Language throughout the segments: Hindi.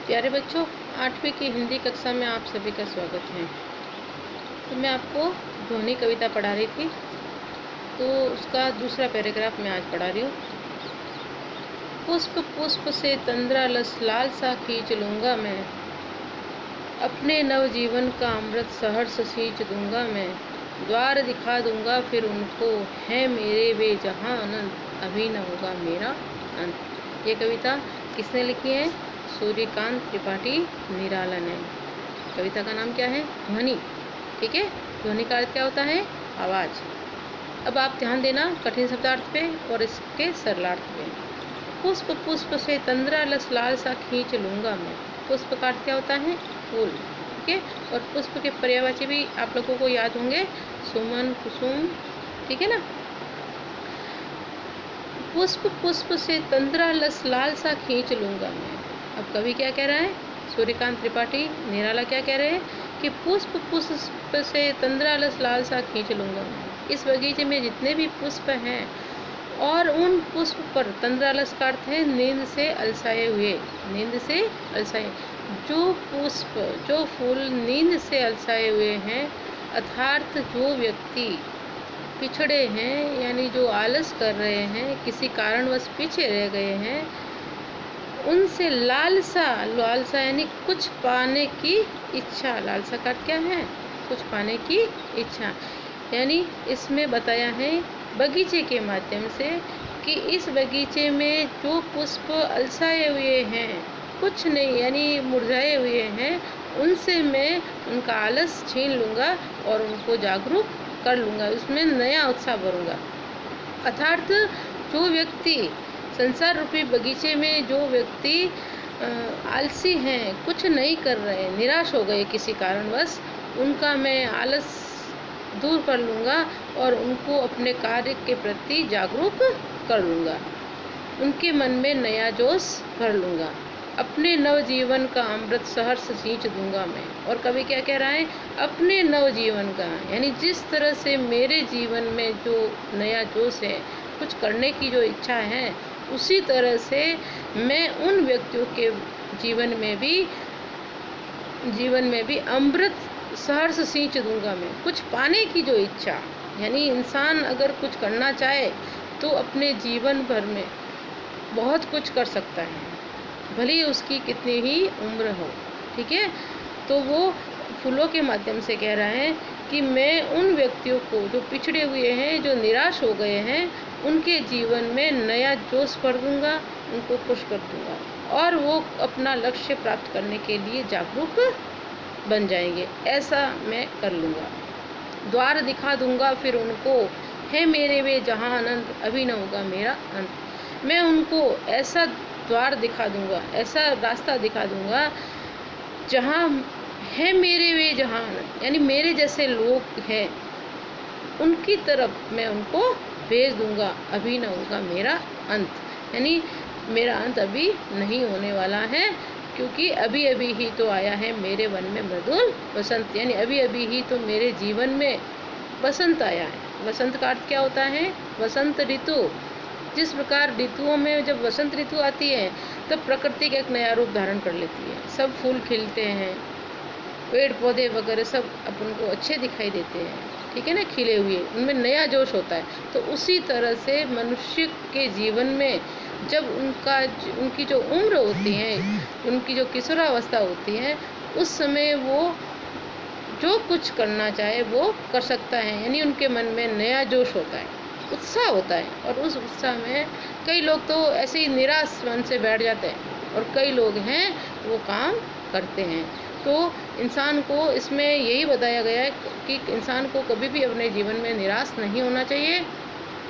प्यारे बच्चों, 8वीं की हिंदी कक्षा में आप सभी का स्वागत है। तो मैं आपको ध्वनि कविता पढ़ा रही थी, तो उसका दूसरा पैराग्राफ मैं आज पढ़ा रही हूँ। पुष्प पुष्प से तंद्रा लाल सा खींच लूँगा मैं, अपने नवजीवन का अमृत सहर्ष सींच दूँगा मैं। द्वार दिखा दूँगा फिर उनको, है मेरे वे जहाँ अनंत, अभी न होगा मेरा अंत। ये कविता किसने लिखी है? सूर्यकांत त्रिपाठी निराला ने। कविता का नाम क्या है? ध्वनि। ठीक है, ध्वनि का अर्थ क्या होता है? आवाज़। अब आप ध्यान देना कठिन शब्दार्थ पे और इसके सरलार्थ पे। पुष्प पुष्प से तंद्रा लाल सा खींच लूँगा मैं। पुष्प का अर्थ क्या होता है? फूल। ठीक है, और पुष्प के पर्यायवाची भी आप लोगों को याद होंगे, सुमन, कुसुम। ठीक है ना। पुष्प पुष्प से तंद्रा लाल सा खींच लूँगा मैं। अब कवि क्या कह रहा है? सूर्यकांत त्रिपाठी निराला क्या कह रहे हैं कि पुष्प पुष्प से तंद्रा लाल सा खींच लूँगा मैं। इस बगीचे में जितने भी पुष्प हैं और उन पुष्प पर, तंद्रालस का अर्थ है नींद से अलसाए हुए, नींद से अलसाए, जो पुष्प, जो फूल नींद से अलसाए हुए हैं, अर्थात जो व्यक्ति पिछड़े हैं, यानी जो आलस कर रहे हैं, किसी कारणवश पीछे रह गए हैं, उनसे लालसा, लालसा यानी कुछ पाने की इच्छा। लालसा का अर्थ क्या है? कुछ पाने की इच्छा। यानी इसमें बताया है बगीचे के माध्यम से कि इस बगीचे में जो पुष्प अलसाए हुए हैं, कुछ नहीं यानी मुरझाए हुए हैं, उनसे मैं उनका आलस छीन लूँगा और उनको जागरूक कर लूँगा, उसमें नया उत्साह भरूँगा। अर्थात जो व्यक्ति संसार रूपी बगीचे में, जो व्यक्ति आलसी हैं, कुछ नहीं कर रहे, निराश हो गए किसी कारणवश, उनका मैं आलस दूर कर लूँगा और उनको अपने कार्य के प्रति जागरूक कर लूँगा, उनके मन में नया जोश भर लूँगा, अपने नवजीवन का अमृत सहर्ष सींच दूँगा मैं। और कवि क्या कह रहा है? अपने नवजीवन का, यानी जिस तरह से मेरे जीवन में जो नया जोश है, कुछ करने की जो इच्छा है, उसी तरह से मैं उन व्यक्तियों के जीवन में भी अमृत सहर्ष सींच दूंगा मैं। कुछ पाने की जो इच्छा, यानी इंसान अगर कुछ करना चाहे तो अपने जीवन भर में बहुत कुछ कर सकता है, भले ही उसकी कितनी ही उम्र हो। ठीक है, तो वो फूलों के माध्यम से कह रहा है कि मैं उन व्यक्तियों को जो पिछड़े हुए हैं, जो निराश हो गए हैं, उनके जीवन में नया जोश भर दूंगा, उनको खुश कर दूंगा और वो अपना लक्ष्य प्राप्त करने के लिए जागरूक बन जाएंगे। ऐसा मैं कर लूँगा। द्वार दिखा दूंगा फिर उनको, है मेरे वे जहाँ अनंत, अभी न होगा मेरा अंत। मैं उनको ऐसा द्वार दिखा दूंगा, ऐसा रास्ता दिखा दूंगा जहाँ है मेरे वे जहाँ अनंत, यानी मेरे जैसे लोग हैं, उनकी तरफ मैं उनको भेज दूंगा, अभी न होगा मेरा अंत, यानी मेरा अंत अभी नहीं होने वाला है, क्योंकि अभी अभी ही तो आया है मेरे वन में मृदुल वसंत, यानी अभी अभी ही तो मेरे जीवन में वसंत आया है। वसंत का अर्थ क्या होता है? वसंत ऋतु। जिस प्रकार ऋतुओं में जब वसंत ऋतु आती है तब प्रकृति का एक नया रूप धारण कर लेती है, सब फूल खिलते हैं, पेड़ पौधे वगैरह सब अपन को अच्छे दिखाई देते हैं, ठीक है ना, खिले हुए, उनमें नया जोश होता है। तो उसी तरह से मनुष्य के जीवन में जब उनकी जो उम्र होती है, उनकी जो किशोरावस्था होती है, उस समय वो जो कुछ करना चाहे वो कर सकता है, यानी उनके मन में नया जोश होता है, उत्साह होता है। और उस उत्साह में कई लोग तो ऐसे ही निराश मन से बैठ जाते हैं और कई लोग हैं वो काम करते हैं। तो इंसान को इसमें यही बताया गया है कि इंसान को कभी भी अपने जीवन में निराश नहीं होना चाहिए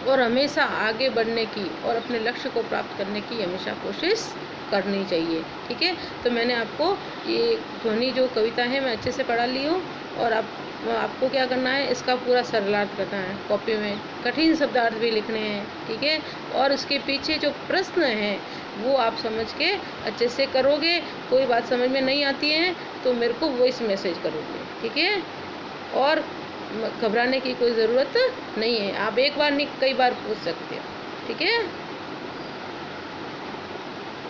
और हमेशा आगे बढ़ने की और अपने लक्ष्य को प्राप्त करने की हमेशा कोशिश करनी चाहिए। ठीक है, तो मैंने आपको ये ध्वनि जो कविता है मैं अच्छे से पढ़ा ली हूँ और आपको क्या करना है, इसका पूरा सरलार्थ करना है, कॉपी में कठिन शब्दार्थ भी लिखने हैं। ठीक है, और उसके पीछे जो प्रश्न हैं वो आप समझ के अच्छे से करोगे। कोई बात समझ में नहीं आती है तो मेरे को वॉइस मैसेज करोगे। ठीक है, और घबराने की कोई ज़रूरत नहीं है, आप एक बार नहीं कई बार पूछ सकते हो। ठीक है।